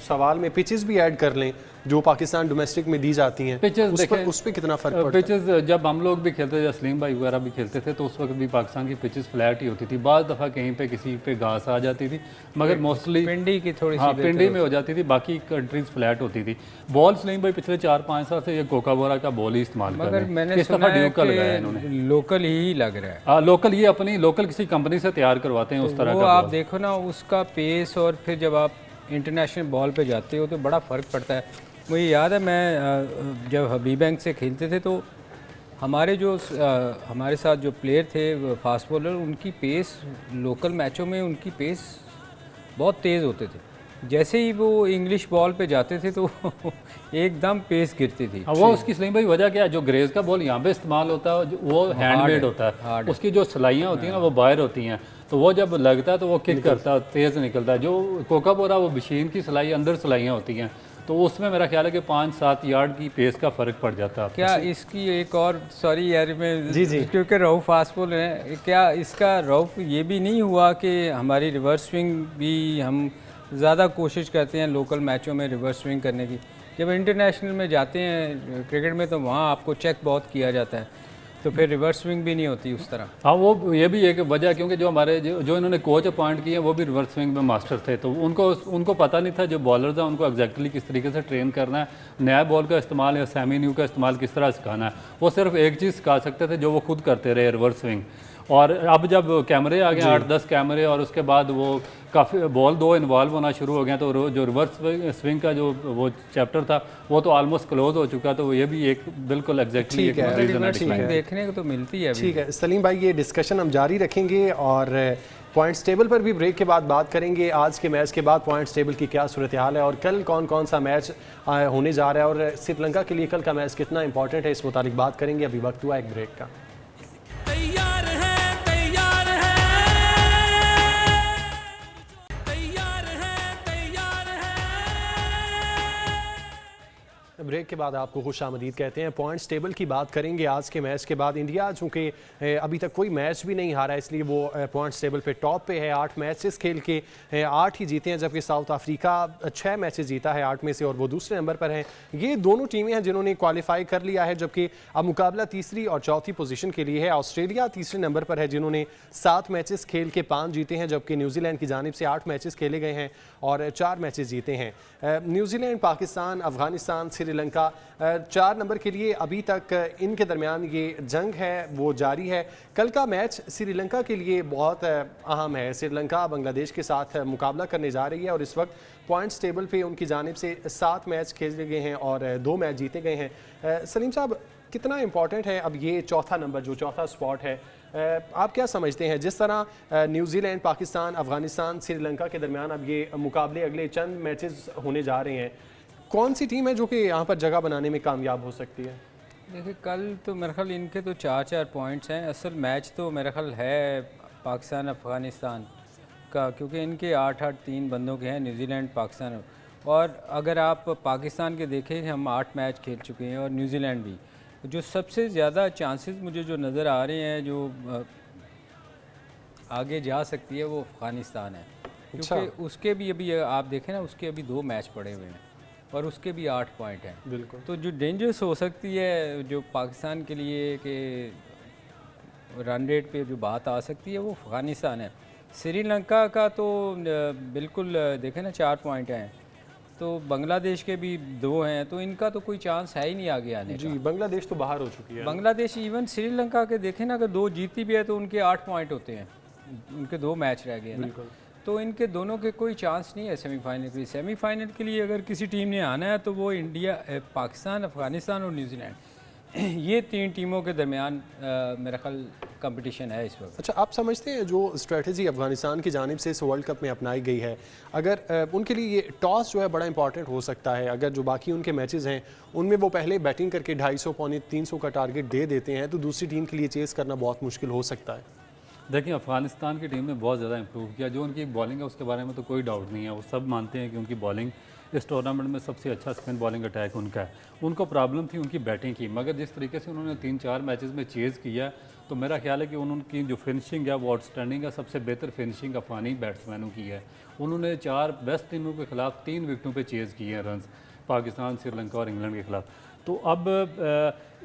सवाल में पिचेस भी ऐड कर लें जो पाकिस्तान डोमेस्टिक में दी जाती हैं, पिचेस उस पर देखें, कितना फ़र्क पड़ता है? पिचेस जब हम लोग भी खेलते थे, असलीम भाई वगैरह भी खेलते थे, तो उस वक्त भी पाकिस्तान की पिचेस फ्लैट ही होती थी। बाज़ दफ़ा कहीं पे किसी पे घास आ जाती थी, मगर मोस्टली पिंडी की थोड़ी सी हाँ बेहतर पिंडी में हो जाती थी, बाकी कंट्रीज फ्लैट होती थी। बॉल सलीम भाई पिछले 4-5 साल से ये कोका बोरा का बॉल ही इस्तेमाल कर रहे मगर हैं। मैंने इस सुना दफ़ा है ड्यूक का लगाया है इन्होंने। कि लोकल ही लग रहा है। हाँ लोकल, ये अपनी लोकल किसी कंपनी से तैयार करवाते हैं उस तरह वो का आप बॉल। देखो ना उसका पेस, और फिर जब आप इंटरनेशनल बॉल पे जाते हो तो बड़ा फ़र्क पड़ता है। मुझे याद है मैं जब हबीब बैंक से खेलते थे तो हमारे जो हमारे साथ जो प्लेयर थे फास्ट बॉलर, उनकी पेस लोकल मैचों में उनकी पेस बहुत तेज़ होते थे। जैसे ही वो इंग्लिश बॉल पे जाते थे तो एकदम पेस गिरती थी। हाँ, वो उसकी सलीम भाई वजह क्या है, जो ग्रेज का बॉल यहाँ पे इस्तेमाल होता है वो हैंडमेड होता है, उसकी जो सिलाइयाँ होती हैं ना वो बाहर होती हैं, तो वो जब लगता है तो वो किक करता है, तेज़ निकलता है। जो कोका बोरा वो मशीन की सिलाई, अंदर सिलाइयाँ होती हैं, तो उसमें मेरा ख्याल है कि 5-7 यार्ड की पेस का फ़र्क पड़ जाता है। क्या इसकी एक और, सॉरी यार मैं जी। क्योंकि रऊफ फास्ट बॉलर है, क्या इसका रऊफ ये भी नहीं हुआ कि हमारी रिवर्स स्विंग भी हम ज़्यादा कोशिश करते हैं लोकल मैचों में रिवर्स स्विंग करने की, जब इंटरनेशनल में जाते हैं क्रिकेट में तो वहाँ आपको चेक बहुत किया जाता है, तो फिर रिवर्स स्विंग भी नहीं होती उस तरह। हाँ वो ये भी एक वजह, क्योंकि जो हमारे जो इन्होंने कोच अपॉइंट किए हैं वो भी रिवर्स स्विंग में मास्टर थे, तो उनको पता नहीं था जो बॉलर्स हैं उनको एग्जैक्टली किस तरीके से ट्रेन करना है, नया बॉल का इस्तेमाल या सेमी न्यू का इस्तेमाल किस तरह सिखाना है। वो सिर्फ एक चीज़ सिखा सकते थे जो वो खुद करते रहे, रिवर्स स्विंग। और अब जब कैमरे आ गए 8-10 कैमरे, और उसके बाद वो काफ़ी बॉल 2 इन्वॉल्व होना शुरू हो गया, तो जो रिवर्स स्विंग का जो वो चैप्टर था वो तो ऑलमोस्ट क्लोज हो चुका, तो ये भी एक बिल्कुल एग्जैक्टली ठीक है, रिवर्स स्विंग देखने को तो मिलती है अभी। ठीक है सलीम भाई, ये डिस्कशन हम जारी रखेंगे और पॉइंट्स टेबल पर भी ब्रेक के बाद बात करेंगे। आज के मैच के बाद पॉइंट्स टेबल की क्या सूरत हाल है और कल कौन कौन सा मैच होने जा रहा है, और श्रीलंका के लिए कल का मैच कितना इंपॉर्टेंट है, इस मुताबिक बात करेंगे। अभी वक्त हुआ एक ब्रेक का। तैयार है, तैयार है, तैयार है, तैयार है। ब्रेक के बाद आपको खुश आमदीद कहते हैं। पॉइंट्स टेबल की बात करेंगे आज के मैच के बाद। इंडिया चूँकि अभी तक कोई मैच भी नहीं हारा, इसलिए वो पॉइंट्स टेबल पे टॉप पे है। 8 मैचेस खेल के 8 ही जीते हैं, जबकि साउथ अफ्रीका 6 मैचेस जीता है 8 में से, और वो दूसरे नंबर पर हैं। ये दोनों टीमें हैं जिन्होंने क्वालिफाई कर लिया है, जबकि अब मुकाबला तीसरी और चौथी पोजीशन के लिए है। ऑस्ट्रेलिया तीसरे नंबर पर है जिन्होंने 7 मैचेस खेल के 5 जीते हैं, जबकि न्यूजीलैंड की जानिब से 8 मैचेस खेले गए हैं और 4 मैचेस जीते हैं। न्यूजीलैंड, पाकिस्तान, अफगानिस्तान, श्रीलंका 4 नंबर के लिए अभी तक इनके दरमियान ये जंग है वो जारी है। कल का मैच श्रीलंका के लिए बहुत अहम है। श्रीलंका बांग्लादेश के साथ मुकाबला करने जा रही है और इस वक्त पॉइंट्स टेबल पे उनकी जानिब से 7 मैच खेले गए हैं और 2 मैच जीते गए हैं। सलीम साहब, कितना इंपॉर्टेंट है अब ये चौथा नंबर, जो चौथा स्पॉट है, आप क्या समझते हैं? जिस तरह न्यूजीलैंड, पाकिस्तान, अफगानिस्तान, श्रीलंका के दरमियान अब ये मुकाबले अगले चंद मैचेस होने जा रहे हैं, कौन सी टीम है जो कि यहाँ पर जगह बनाने में कामयाब हो सकती है? देखिए कल तो मेरे ख्याल इनके तो 4-4 पॉइंट्स हैं। असल मैच तो मेरे ख्याल है पाकिस्तान अफ़गानिस्तान का, क्योंकि इनके 8-8 3 बंदों के हैं, न्यूजीलैंड, पाकिस्तान। और अगर आप पाकिस्तान के देखें, हम 8 मैच खेल चुके हैं और न्यूजीलैंड भी। जो सबसे ज़्यादा चांसेस मुझे जो नज़र आ रहे हैं जो आगे जा सकती है वो अफ़गानिस्तान है, क्योंकि उसके भी अभी आप देखें ना, उसके अभी 2 मैच पड़े हुए हैं और उसके भी 8 पॉइंट हैं। बिल्कुल। तो जो डेंजरस हो सकती है जो पाकिस्तान के लिए कि रन रेट पे जो बात आ सकती है वो अफ़गानिस्तान है। श्रीलंका का तो बिल्कुल देखें ना 4 पॉइंट हैं, तो बांग्लादेश के भी 2 हैं, तो इनका तो कोई चांस है ही नहीं आगे आने जी, का। बांग्लादेश तो बाहर हो चुकी है। बांग्लादेश इवन श्रीलंका के देखें ना, अगर 2 जीती भी है तो उनके 8 पॉइंट होते हैं, उनके 2 मैच रह गए हैं ना, तो इनके दोनों के कोई चांस नहीं है सेमीफाइनल के लिए। सेमीफाइनल के लिए अगर किसी टीम ने आना है तो वो इंडिया, पाकिस्तान, अफगानिस्तान और न्यूजीलैंड, ये 3 टीमों के दरमियान मेरा ख्याल कंपटीशन है इस वक्त। अच्छा, आप समझते हैं जो स्ट्रेटजी अफगानिस्तान की जानिब से इस वर्ल्ड कप में अपनाई गई है, अगर उनके लिए ये टॉस जो है बड़ा इंपॉर्टेंट हो सकता है? अगर जो बाकी उनके मैचेस हैं उनमें वो पहले बैटिंग करके 250 पौने 300 का टारगेट दे देते हैं, तो दूसरी टीम के लिए चेस करना बहुत मुश्किल हो सकता है। देखिए अफ़गानिस्तान की टीम ने बहुत ज़्यादा इंप्रूव किया। जो उनकी बॉलिंग है उसके बारे में तो कोई डाउट नहीं है, वो सब मानते हैं कि उनकी बॉलिंग इस टूर्नामेंट में सबसे अच्छा स्पिन बॉलिंग अटैक उनका है। उनको प्रॉब्लम थी उनकी बैटिंग की, मगर जिस तरीके से उन्होंने 3-4 मैचेस में चेज़ किया, तो मेरा ख्याल है कि उनकी जो फिनिशिंग है वो आउटस्टैंडिंग है। सबसे बेहतर फिनिशिंग अफ़गानी बैट्समैनों की है। उन्होंने 4 बेस्ट टीमों के खिलाफ 3 विकेटों पर चेज़ किए हैं रन्स। पाकिस्तान, श्रीलंका और इंग्लैंड के खिलाफ। तो अब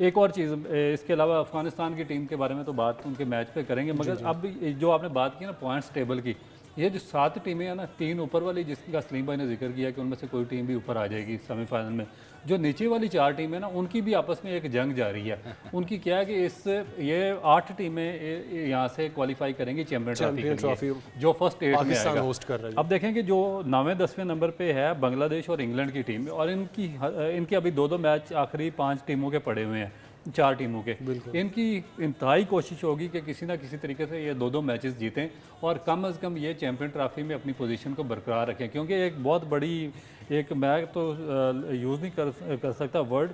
एक और चीज़, इसके अलावा अफगानिस्तान की टीम के बारे में तो बात उनके मैच पे करेंगे, मगर अब जो आपने बात की ना पॉइंट्स टेबल की, ये जो 7 टीमें हैं ना, 3 ऊपर वाली जिसका सलीम भाई ने जिक्र किया कि उनमें से कोई टीम भी ऊपर आ जाएगी सेमीफाइनल में, जो नीचे वाली 4 टीमें ना उनकी भी आपस में एक जंग जारी है। उनकी क्या है कि ये 8 टीमें यहाँ से क्वालिफाई करेंगी चैंपियन ट्रॉफी जो फर्स्ट 8 में आएगा। होस्ट कर रही है। अब देखें कि जो 9वें-10वें नंबर पे है बांग्लादेश और इंग्लैंड की टीम, और इनके अभी 2-2 मैच आखिरी 5 टीमों के पड़े हुए हैं, 4 टीमों के। इनकी इंतहाई कोशिश होगी कि किसी ना किसी तरीके से ये 2-2 मैचेस जीतें और कम अज़ कम ये चैंपियन ट्रॉफी में अपनी पोजीशन को बरकरार रखें, क्योंकि एक बहुत बड़ी, एक मैं तो यूज़ नहीं कर सकता वर्ड,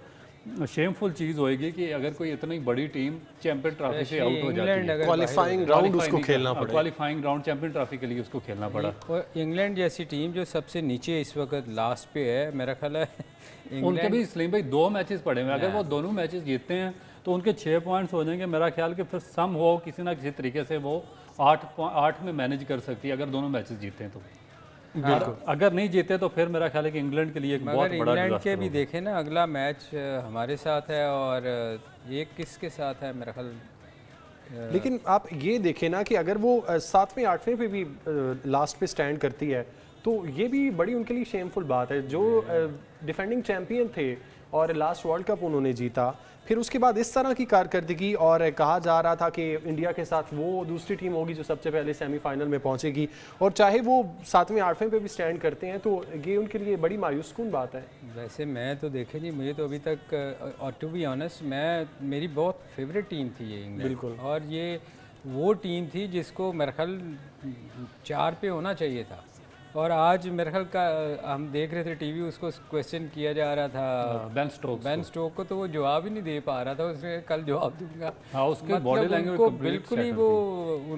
शेमफुल चीज़ होएगी कि अगर कोई इतनी बड़ी टीम चैंपियन ट्रॉफी से आउट हो जाती है, क्वालिफाइंग राउंड उसको खेलना पड़ा, क्वालिफाइंग राउंड चैंपियन ट्रॉफी के लिए उसको खेलना पड़ा। और इंग्लैंड जैसी टीम जो सबसे नीचे इस वक्त लास्ट पे है, मेरा ख्याल है उनके भी सलीम भाई 2 मैचेस पड़े हुए हैं, अगर वो दोनों मैचेस जीतते हैं तो उनके 6 पॉइंट्स हो जाएंगे। मेरा ख्याल कि फिर सम हो किसी ना किसी तरीके से वो 8 में मैनेज कर सकती है अगर दोनों मैचेस जीते हैं तो। अगर नहीं जीते तो फिर मेरा ख्याल है कि इंग्लैंड के लिए एक बहुत बड़ा इंग्लैंड के डिजास्टर भी देखें ना, अगला मैच हमारे साथ है और ये किसके साथ है मेरा ख्याल। लेकिन आप ये देखें ना कि अगर वो 7वें 8वें पे भी लास्ट पे स्टैंड करती है तो ये भी बड़ी उनके लिए शेमफुल बात है। जो डिफेंडिंग चैंपियन थे और लास्ट वर्ल्ड कप उन्होंने जीता, फिर उसके बाद इस तरह की कारकर्दगी, और कहा जा रहा था कि इंडिया के साथ वो दूसरी टीम होगी जो सबसे पहले सेमीफाइनल में पहुंचेगी, और चाहे वो 7वें 8वें पे भी स्टैंड करते हैं तो ये उनके लिए बड़ी मायूसकुन बात है। वैसे मैं तो देखे जी, मुझे तो अभी तक, और टू बी ऑनेस्ट, मेरी बहुत फेवरेट टीम थी ये इंग्लैंड, बिल्कुल। और ये वो टीम थी जिसको मेरे ख्याल 4 पे होना चाहिए था। और आज मेरे ख्याल का हम देख रहे थे टीवी, उसको क्वेश्चन किया जा रहा था बेन स्टोक को, तो वो जवाब ही नहीं दे पा रहा था। उसने कल जवाब दूंगा, हाँ, उसके मतलब बॉडी लैंग्वेज उनको बिल्कुल ही वो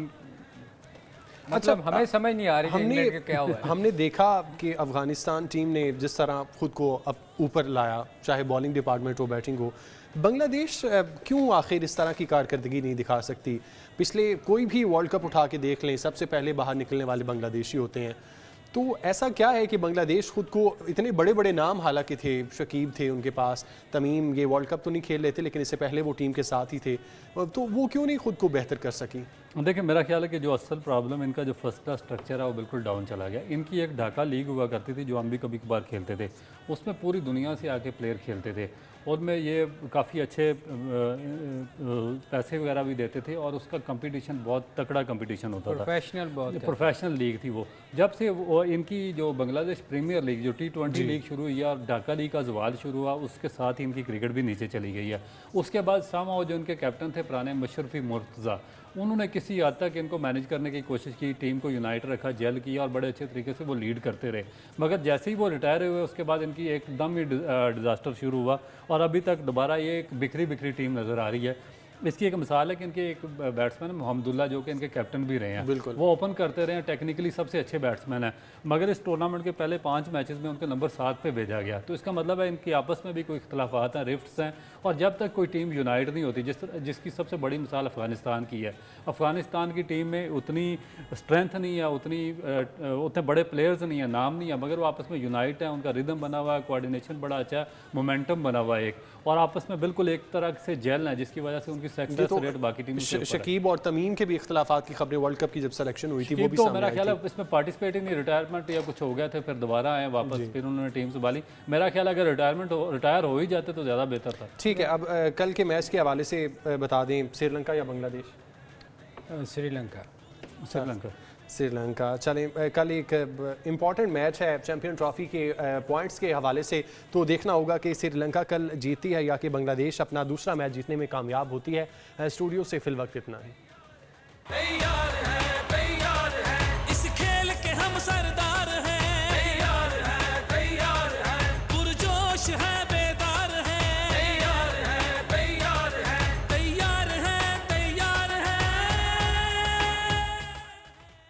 मतलब हमें समझ नहीं आ रही कि इंग्लैंड का क्या हुआ है। हमने देखा कि अफगानिस्तान टीम ने जिस तरह खुद को अब ऊपर लाया, चाहे बॉलिंग डिपार्टमेंट हो, बैटिंग हो, बांग्लादेश क्यों आखिर इस तरह की कारकर्दगी नहीं दिखा सकती? पिछले कोई भी वर्ल्ड कप उठा के देख लें, सबसे पहले बाहर निकलने वाले बांग्लादेशी होते हैं। तो ऐसा क्या है कि बांग्लादेश खुद को, इतने बड़े बड़े नाम हालांकि थे, शकीब थे उनके पास, तमीम ये वर्ल्ड कप तो नहीं खेल रहे थे लेकिन इससे पहले वो टीम के साथ ही थे, तो वो क्यों नहीं खुद को बेहतर कर सकी? देखिए, मेरा ख्याल है कि जो असल प्रॉब्लम इनका जो फर्स्ट क्लास स्ट्रक्चर है वो बिल्कुल डाउन चला गया। इनकी एक ढाका लीग हुआ करती थी जो हम भी कभी कभार खेलते थे, उसमें पूरी दुनिया से आके प्लेयर खेलते थे और में ये काफ़ी अच्छे पैसे वगैरह भी देते थे और उसका कंपटीशन बहुत तकड़ा कंपटीशन होता था, प्रोफेशनल लीग थी वो। जब से वो इनकी जो बांग्लादेश प्रीमियर लीग जो T20 लीग शुरू हुई और ढाका लीग का जवाल शुरू हुआ, उसके साथ ही इनकी क्रिकेट भी नीचे चली गई है। उसके बाद सामा जो इनके कैप्टन थे पुराने मशरफी मुर्तज़ा, उन्होंने किसी हद तक इनको मैनेज करने की कोशिश की, टीम को यूनाइट रखा, जेल किया और बड़े अच्छे तरीके से वो लीड करते रहे। मगर जैसे ही वो रिटायर हुए उसके बाद इनकी एकदम ही डिज़ास्टर शुरू हुआ और अभी तक दोबारा ये एक बिखरी बिखरी टीम नज़र आ रही है। इसकी एक मिसाल है कि इनके एक बैट्समैन मोहम्मदुल्ला जो कि इनके कैप्टन भी रहे हैं, बिल्कुल वो ओपन करते रहे हैं, टेक्निकली सबसे अच्छे बैट्समैन हैं, मगर इस टूर्नामेंट के पहले 5 मैचेस में उनके नंबर 7 पे भेजा गया। तो इसका मतलब है इनकी आपस में भी कोई इख्तलाफात हैं, रिफ्ट्स हैं, और जब तक कोई टीम यूनाइट नहीं होती, जिसकी सबसे बड़ी मिसाल अफ़गानिस्तान की है। अफ़गानिस्तान की टीम में उतनी स्ट्रेंथ नहीं है, उतने बड़े प्लेयर्स नहीं है, नाम नहीं है, मगर वो आपस में यूनाइट है, उनका रिदम बना हुआ है, कोऑर्डिनेशन बड़ा अच्छा है, मोमेंटम बना हुआ है एक, और आपस में बिल्कुल एक तरह से जेल है, जिसकी वजह से उनकी सक्सेस रेट बाकी टीम से शकीब और तमीम के भी इख्तलाफात की खबरें वर्ल्ड कप की जब सिलेक्शन हुई थी वो भी तो सामने मेरा आई ख्याल थी। है इसमें पार्टिसिपेटिंग नहीं, रिटायरमेंट या कुछ हो गया था, फिर दोबारा आए वापस, फिर उन्होंने टीम संभाली। मेरा ख्याल है अगर रिटायर हो ही जाते तो ज़्यादा बेहतर था। ठीक है, अब कल के मैच के हवाले से बता दें, श्रीलंका या बांग्लादेश? श्रीलंका। चलें, कल एक इम्पॉर्टेंट मैच है चैंपियन ट्रॉफी के पॉइंट्स के हवाले से, तो देखना होगा कि श्रीलंका कल जीतती है या कि बांग्लादेश अपना दूसरा मैच जीतने में कामयाब होती है। स्टूडियो से फिल वक्त इतना है।